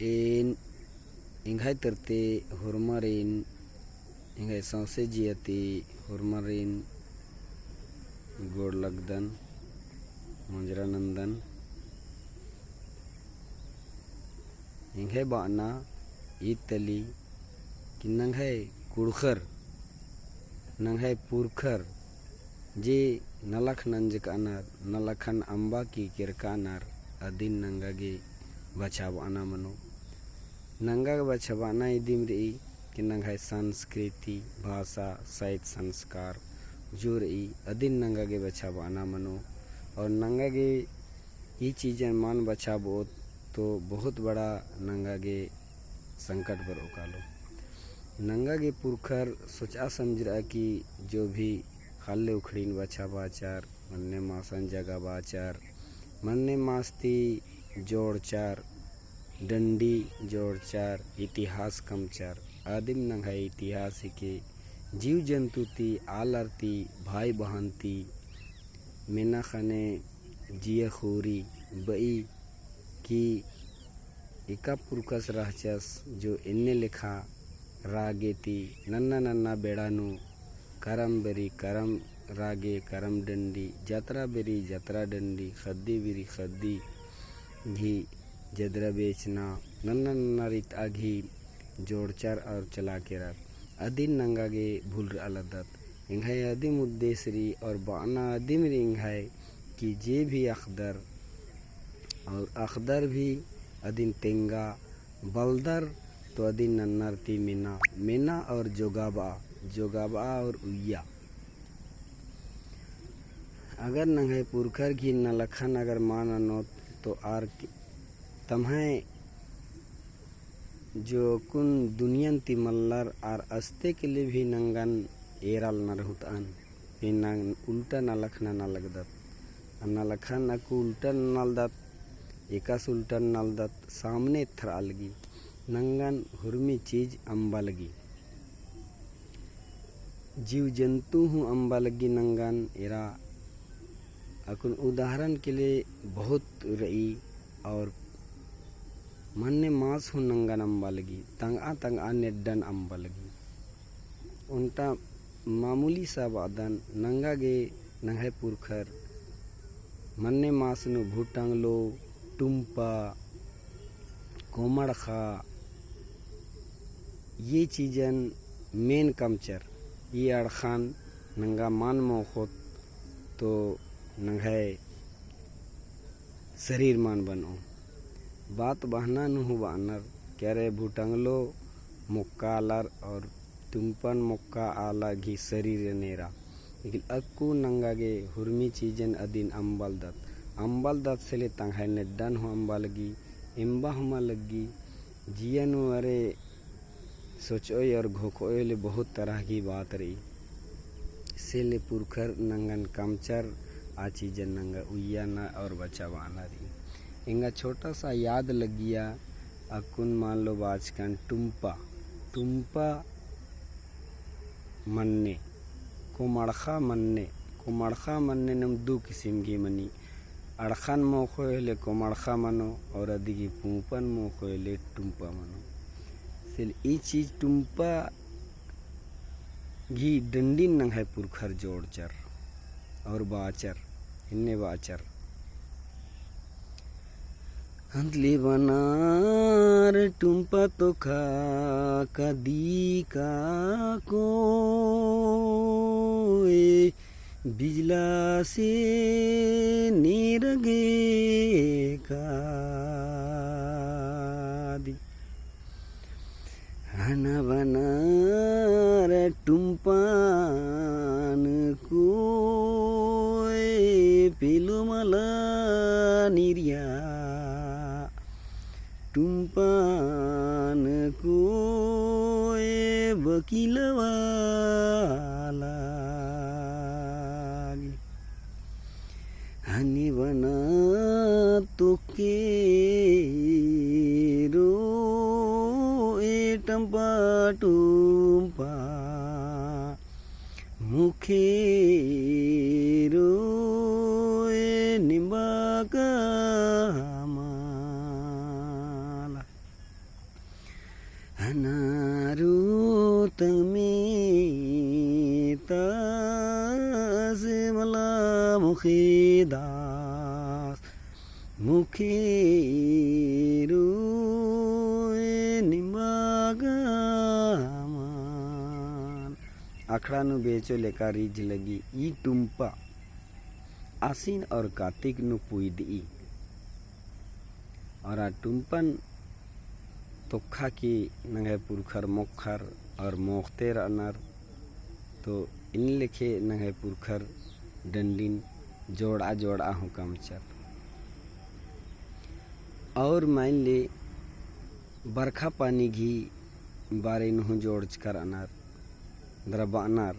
en inghai terte hormarin inghai sauce jiati hormarin गोड़ लगदन मंजरा नंदन इंघे बाना ईतली कि नंघे कुड़खर नंघे पुरखर जे नलख नंजक अनर नलखन अंबा की किरकानर अदिन नंगागे बचावाना मनो नंगा बचावाना इदिम रही कि नंघे संस्कृति भाषा साहित्य संस्कार जो रही अदिन नंगागे बचावाना मनो और नंगागे ये चीज़ें मान बचाबो तो बहुत बड़ा नंगागे संकट पर उकालो नंगागे पुरखर सोचा समझ रहा कि जो भी खाले उखड़ीन बचा बाचार मन्ने मासन जगह बाचार मन्ने मास्ती जोड़ चार डंडी जोड़ चार इतिहास कम चार आदिम नंगा इतिहास के जीव जंतु ती आलरती भाई बहनती मेना खाने जिया खोरी बई की एका पुरकस रहचस जो इन्ने लिखा रागेती नन्ना नन्ना बेड़ानु करम बेरी करम रागे करम डंडी जतरा बेरी जतरा डंडी खद्दी बेरी खद्दी घी जदरा बेचना नन्ना नन्ना रित आघी जोड़चार और चला के रख अदिन नंगागे भूल अलदत इंघाई अदिम उद्देश्यरी और बाना अदिम रिंघाई कि जे भी अखदर और अखदर भी अदिन तेंगा बलदर तो अदिन नन्नर ती मीना मीना और जोगाबा जोगाबा और उया अगर नंगे पुरखर की नलखन अगर माना नो तो आर तम्हें जो कुन दुनियन ती मल्लर आर अस्ते के लिए भी नंगन एराल न रहतान फिर उल्टा नलखना न लगदत नलखन अकु उल्टा नलदत एकास उल्टा नलदत सामने थरा लगी नंगन हुरमी चीज अम्बा लगी जीव जंतु हूँ अम्बा लगी नंगन एरा अकुन उदाहरण के लिए बहुत रही और मन्ने मास हूँ नंगन अम्बा लगी तंगा तंगा नेड्डन अम्बा लगी उनटा मामूली सा वादन नंगा गे नंगे पुरखर मन्ने मास नु भूटंग लो टुम्पा कोमड़ खा ये चीज़न मेन कमचर ये अड़खान नंगा मान मोखोत तो नंगे शरीर मान बनो बात बहना नु बानर क्या रे भूटंगलो मुक्का आलर और तुमपन मुक्का आला घी शरीर नेरा लेकिन अक्कू नंगागे हुरमी चीजन अदिन अंबल दत से ले तंगाई नेड्डन हो अम्बा लगी इम्बा हमा लगी जियनु अरे सोचोय और घोकोय ले बहुत तरह की बात रही से ले पुरखर नंगन कमचर आ चीजन नंगा उया ना और बचावाना रही इंगा छोटा सा याद लग गया अकुन मान लो बाजकन टुम्पा मन्ने कुमड़खा मन्ने नम दो किस्म की मनी अड़खन मोखोले कुमड़खा मनो और अधिकी पूपन मोखोले टुम्पा मनो सिल ई चीज टुम्पा घी डंडी नंग है पुरखर जोड़चर और बाचर इन्ने बाचर हंतली बनार टुम्पा तो खा कदी का को बिजला से नीरगे का दी हन बनार टुम्पान को पिलुमला निर्या टुम्पान को वकीलवाला हनी बना तो के रो टम्पा टुम्पा मुखे रो निम्बा का माला अनारू तमी तासे मला मुखीदास मुखीरू निम्बागामान आखड़ानु बेचो लेका रीज लगी ई टुम्पा आसीन और कार्तिक नु पुईदी और आ टुम्पन तोखा की नंगे पुरखर मोखर और मोखतेर अनर तो इन लिखे नंगे पुरखर डंडिन जोड़ा जोड़ा हुकम चल और मान ले बरखा पानी घी बारे नु जोड़ कर अनार द्रबा अनार